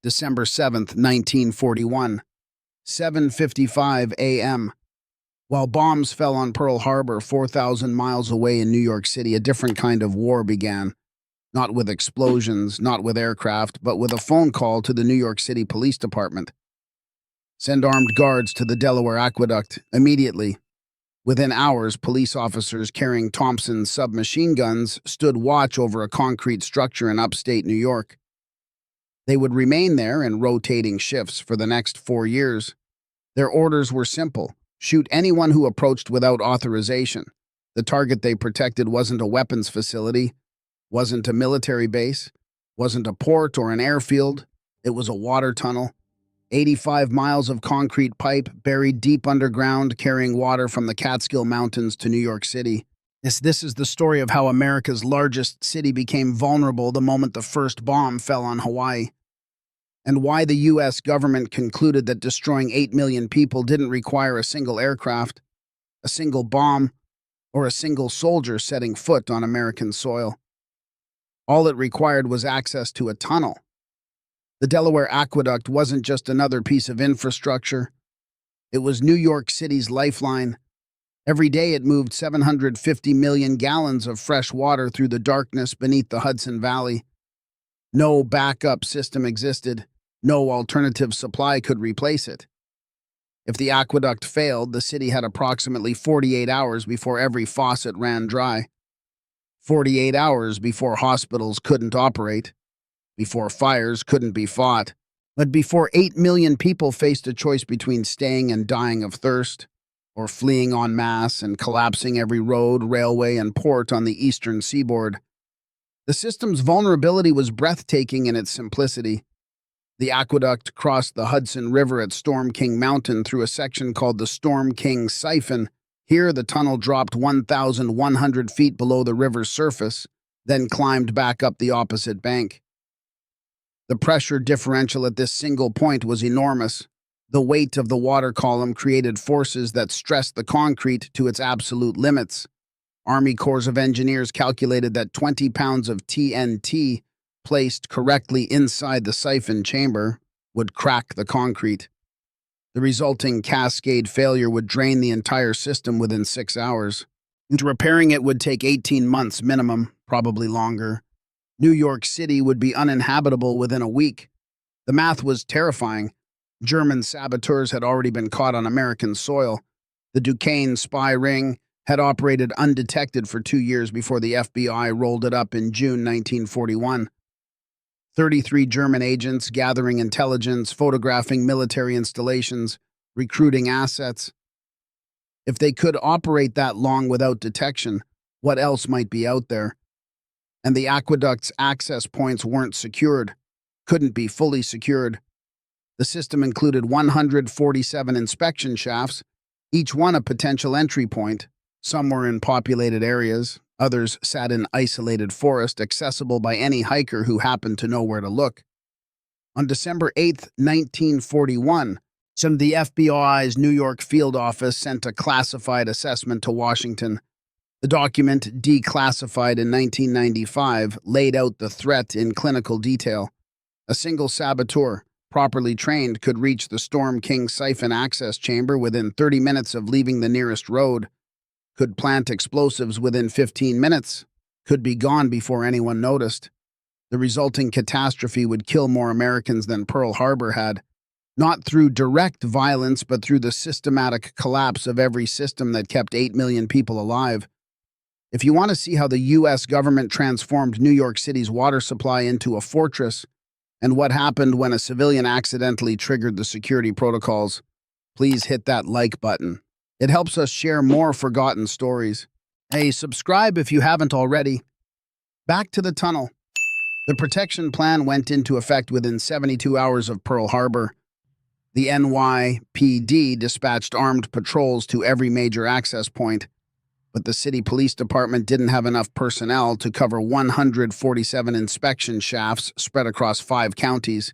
December 7th, 1941, 7:55 a.m. While bombs fell on Pearl Harbor 4,000 miles away in New York City, a different kind of war began. Not with explosions, not with aircraft, but with a phone call to the New York City Police Department. Send armed guards to the Delaware Aqueduct immediately. Within hours, police officers carrying Thompson submachine guns stood watch over a concrete structure in upstate New York. They would remain there in rotating shifts for the next 4 years. Their orders were simple: shoot anyone who approached without authorization. The target they protected wasn't a weapons facility, wasn't a military base, wasn't a port or an airfield. It was a water tunnel. 85 miles of concrete pipe buried deep underground, carrying water from the Catskill Mountains to New York City. This is the story of how America's largest city became vulnerable the moment the first bomb fell on Hawaii, and why the U.S. government concluded that destroying 8 million people didn't require a single aircraft, a single bomb, or a single soldier setting foot on American soil. All it required was access to a tunnel. The Delaware Aqueduct wasn't just another piece of infrastructure. It was New York City's lifeline. Every day it moved 750 million gallons of fresh water through the darkness beneath the Hudson Valley. No backup system existed. No alternative supply could replace it. If the aqueduct failed, the city had approximately 48 hours before every faucet ran dry. 48 hours before hospitals couldn't operate, before fires couldn't be fought, but before 8 million people faced a choice between staying and dying of thirst, or fleeing en masse and collapsing every road, railway, and port on the eastern seaboard. The system's vulnerability was breathtaking in its simplicity. The aqueduct crossed the Hudson River at Storm King Mountain through a section called the Storm King Siphon. Here, the tunnel dropped 1,100 feet below the river's surface, then climbed back up the opposite bank. The pressure differential at this single point was enormous. The weight of the water column created forces that stressed the concrete to its absolute limits. Army Corps of Engineers calculated that 20 pounds of TNT placed correctly inside the siphon chamber would crack the concrete. The resulting cascade failure would drain the entire system within 6 hours. And repairing it would take 18 months minimum, probably longer. New York City would be uninhabitable within a week. The math was terrifying. German saboteurs had already been caught on American soil. The Duquesne spy ring had operated undetected for 2 years before the FBI rolled it up in June 1941. 33 German agents gathering intelligence, photographing military installations, recruiting assets. If they could operate that long without detection, what else might be out there? And the aqueduct's access points weren't secured, couldn't be fully secured. The system included 147 inspection shafts, each one a potential entry point. Some were in populated areas, others sat in isolated forest, accessible by any hiker who happened to know where to look. On December 8, 1941, the FBI's New York field office sent a classified assessment to Washington. The document, declassified in 1995, laid out the threat in clinical detail. A single saboteur, properly trained, could reach the Storm King siphon access chamber within 30 minutes of leaving the nearest road, could plant explosives within 15 minutes, could be gone before anyone noticed. The resulting catastrophe would kill more Americans than Pearl Harbor had, not through direct violence, but through the systematic collapse of every system that kept 8 million people alive. If you want to see how the U.S. government transformed New York City's water supply into a fortress, and what happened when a civilian accidentally triggered the security protocols, please hit that like button. It helps us share more forgotten stories. Hey, subscribe if you haven't already. Back to the tunnel. The protection plan went into effect within 72 hours of Pearl Harbor. The NYPD dispatched armed patrols to every major access point, but the city police department didn't have enough personnel to cover 147 inspection shafts spread across 5 counties.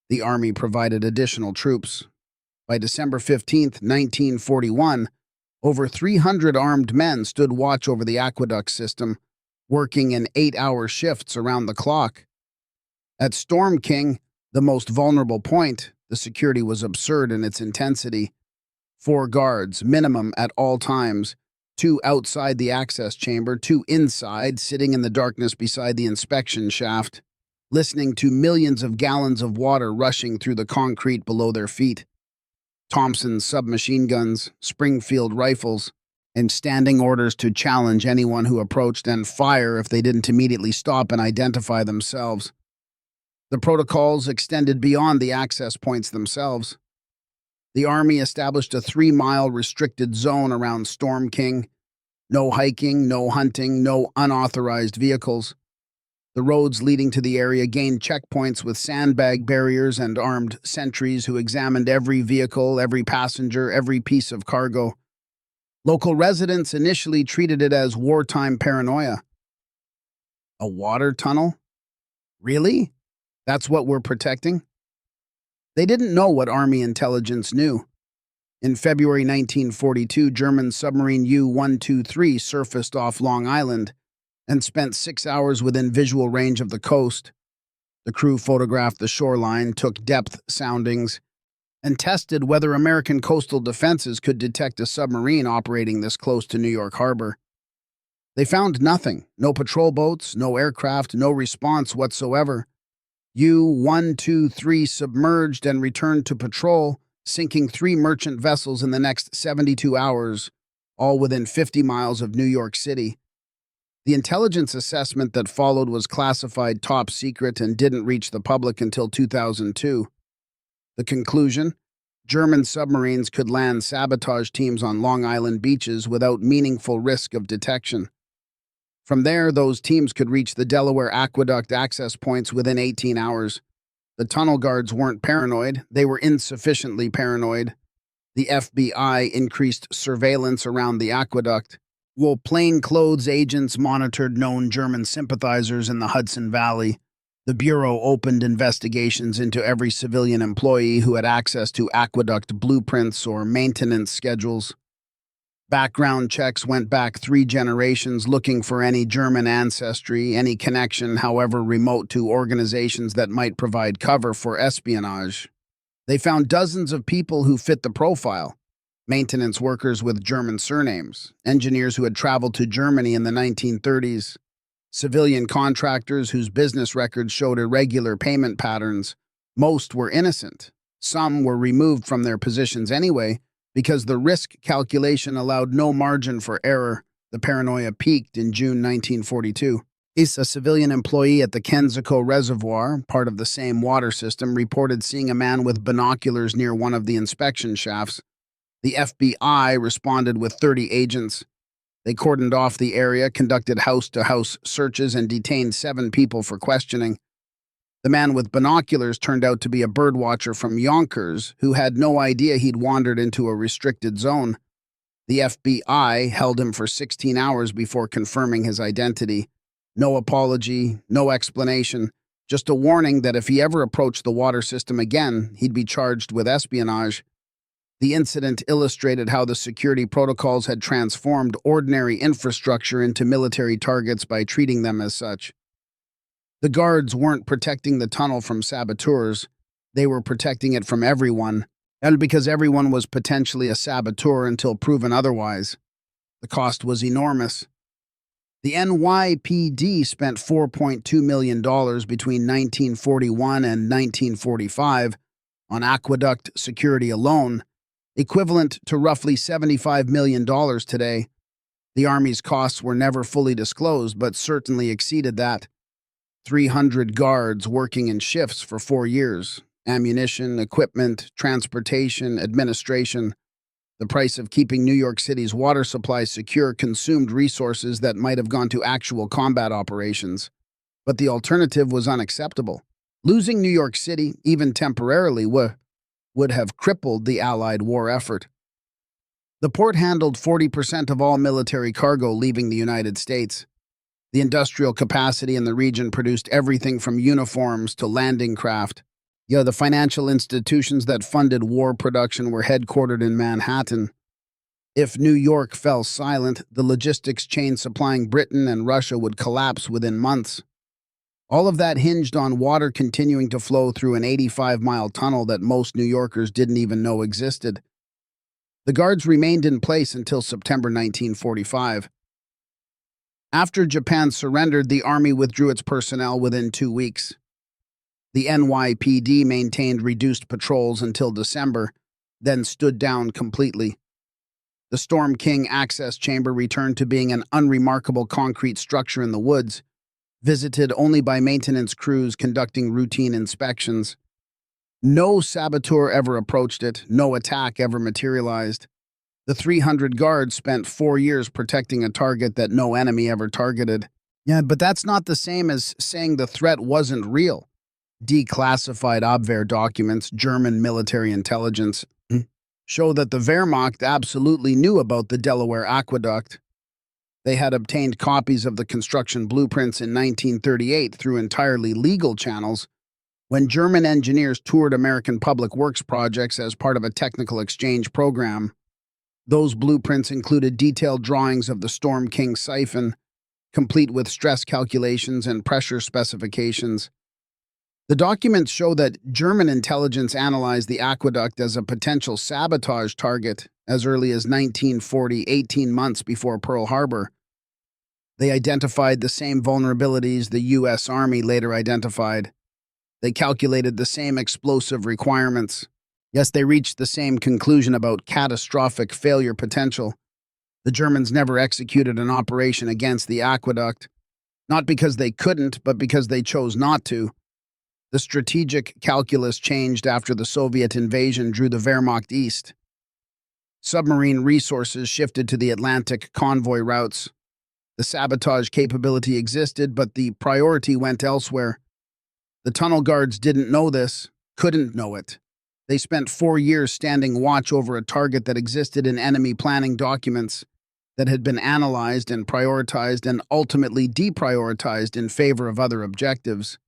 The Army provided additional troops. By December 15, 1941, over 300 armed men stood watch over the aqueduct system, working in 8-hour shifts around the clock. At Storm King, The most vulnerable point, the security was absurd in its intensity. 4 guards, minimum at all times, 2 outside the access chamber, 2 inside, sitting in the darkness beside the inspection shaft, listening to millions of gallons of water rushing through the concrete below their feet. Thompson's submachine guns, Springfield rifles, and standing orders to challenge anyone who approached and fire if they didn't immediately stop and identify themselves. The protocols extended beyond the access points themselves. The Army established a 3-mile restricted zone around Storm King. No hiking, no hunting, no unauthorized vehicles. The roads leading to the area gained checkpoints with sandbag barriers and armed sentries who examined every vehicle, every passenger, every piece of cargo. Local residents initially treated it as wartime paranoia. A water tunnel? Really? That's what we're protecting? They didn't know what Army intelligence knew. In February 1942, German submarine U-123 surfaced off Long Island and spent 6 hours within visual range of the coast. The crew photographed the shoreline, took depth soundings, and tested whether American coastal defenses could detect a submarine operating this close to New York Harbor. They found nothing, no patrol boats, no aircraft, no response whatsoever. U-123 submerged and returned to patrol, sinking 3 merchant vessels in the next 72 hours, all within 50 miles of New York City. The intelligence assessment that followed was classified top secret and didn't reach the public until 2002. The conclusion? German submarines could land sabotage teams on Long Island beaches without meaningful risk of detection. From there, those teams could reach the Delaware Aqueduct access points within 18 hours. The tunnel guards weren't paranoid, they were insufficiently paranoid. The FBI increased surveillance around the aqueduct, while plainclothes agents monitored known German sympathizers in the Hudson Valley. The Bureau opened investigations into every civilian employee who had access to aqueduct blueprints or maintenance schedules. Background checks went back 3 generations looking for any German ancestry, any connection, however remote, to organizations that might provide cover for espionage. They found dozens of people who fit the profile. Maintenance workers with German surnames, engineers who had traveled to Germany in the 1930s, civilian contractors whose business records showed irregular payment patterns. Most were innocent. Some were removed from their positions anyway, because the risk calculation allowed no margin for error. The paranoia peaked in June 1942. A civilian employee at the Kensico Reservoir, part of the same water system, reported seeing a man with binoculars near one of the inspection shafts. The FBI responded with 30 agents. They cordoned off the area, conducted house-to-house searches, and detained 7 people for questioning. The man with binoculars turned out to be a birdwatcher from Yonkers who had no idea he'd wandered into a restricted zone. The FBI held him for 16 hours before confirming his identity. No apology, no explanation, just a warning that if he ever approached the water system again, he'd be charged with espionage. The incident illustrated how the security protocols had transformed ordinary infrastructure into military targets by treating them as such. The guards weren't protecting the tunnel from saboteurs, they were protecting it from everyone, and because everyone was potentially a saboteur until proven otherwise. The cost was enormous. The NYPD spent $4.2 million between 1941 and 1945 on aqueduct security alone, equivalent to roughly $75 million today. The Army's costs were never fully disclosed, but certainly exceeded that. 300 guards working in shifts for 4 years. Ammunition, equipment, transportation, administration. The price of keeping New York City's water supply secure consumed resources that might have gone to actual combat operations. But the alternative was unacceptable. Losing New York City, even temporarily, would have crippled the Allied war effort. The port handled 40% of all military cargo leaving the United States. The industrial capacity in the region produced everything from uniforms to landing craft. The financial institutions that funded war production were headquartered in Manhattan. If New York fell silent, the logistics chain supplying Britain and Russia would collapse within months. All of that hinged on water continuing to flow through an 85-mile tunnel that most New Yorkers didn't even know existed. The guards remained in place until September 1945. After Japan surrendered, the Army withdrew its personnel within 2 weeks. The NYPD maintained reduced patrols until December, then stood down completely. The Storm King access chamber returned to being an unremarkable concrete structure in the woods, visited only by maintenance crews conducting routine inspections. No saboteur ever approached it, no attack ever materialized. The 300 guards spent 4 years protecting a target that no enemy ever targeted. Yeah, but that's not the same as saying the threat wasn't real. Declassified Abwehr documents, German military intelligence, show that the Wehrmacht absolutely knew about the Delaware Aqueduct. They had obtained copies of the construction blueprints in 1938 through entirely legal channels when German engineers toured American public works projects as part of a technical exchange program. Those blueprints included detailed drawings of the Storm King siphon, complete with stress calculations and pressure specifications. The documents show that German intelligence analyzed the aqueduct as a potential sabotage target as early as 1940, 18 months before Pearl Harbor. They identified the same vulnerabilities the U.S. Army later identified. They calculated the same explosive requirements. Yes, they reached the same conclusion about catastrophic failure potential. The Germans never executed an operation against the aqueduct, not because they couldn't, but because they chose not to. The strategic calculus changed after the Soviet invasion drew the Wehrmacht east. Submarine resources shifted to the Atlantic convoy routes. The sabotage capability existed, but the priority went elsewhere. The tunnel guards didn't know this, couldn't know it. They spent 4 years standing watch over a target that existed in enemy planning documents, that had been analyzed and prioritized and ultimately deprioritized in favor of other objectives.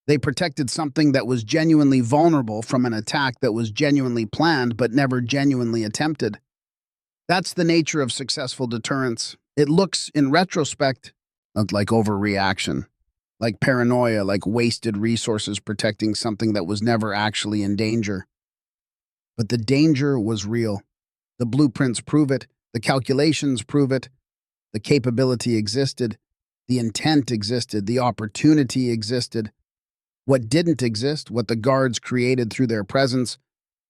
They protected something that was genuinely vulnerable from an attack that was genuinely planned but never genuinely attempted. That's the nature of successful deterrence. It looks, in retrospect, like overreaction, like paranoia, like wasted resources protecting something that was never actually in danger. But the danger was real. The blueprints prove it, the calculations prove it, the capability existed, the intent existed, the opportunity existed. What didn't exist, what the guards created through their presence,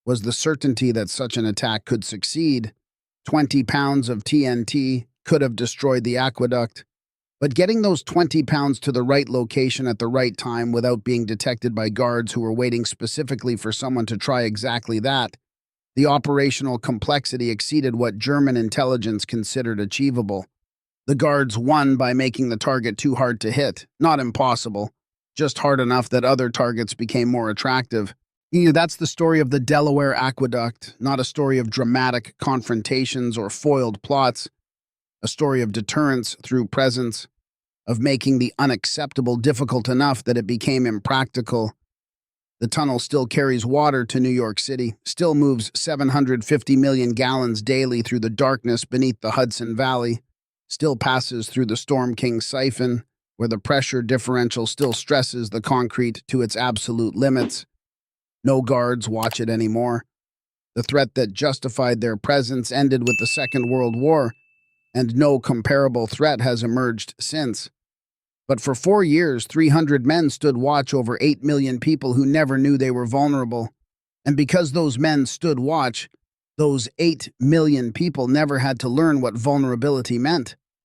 was the certainty that such an attack could succeed. 20 pounds of TNT could have destroyed the aqueduct, but getting those 20 pounds to the right location at the right time without being detected by guards who were waiting specifically for someone to try exactly that, the operational complexity exceeded what German intelligence considered achievable. The guards won by making the target too hard to hit, not impossible, just hard enough that other targets became more attractive. That's the story of the Delaware Aqueduct, not a story of dramatic confrontations or foiled plots, a story of deterrence through presence, of making the unacceptable difficult enough that it became impractical. The tunnel still carries water to New York City, still moves 750 million gallons daily through the darkness beneath the Hudson Valley, still passes through the Storm King siphon, where the pressure differential still stresses the concrete to its absolute limits. No guards watch it anymore. The threat that justified their presence ended with the Second World War, and no comparable threat has emerged since. But for 4 years, 300 men stood watch over 8 million people who never knew they were vulnerable. And because those men stood watch, those 8 million people never had to learn what vulnerability meant.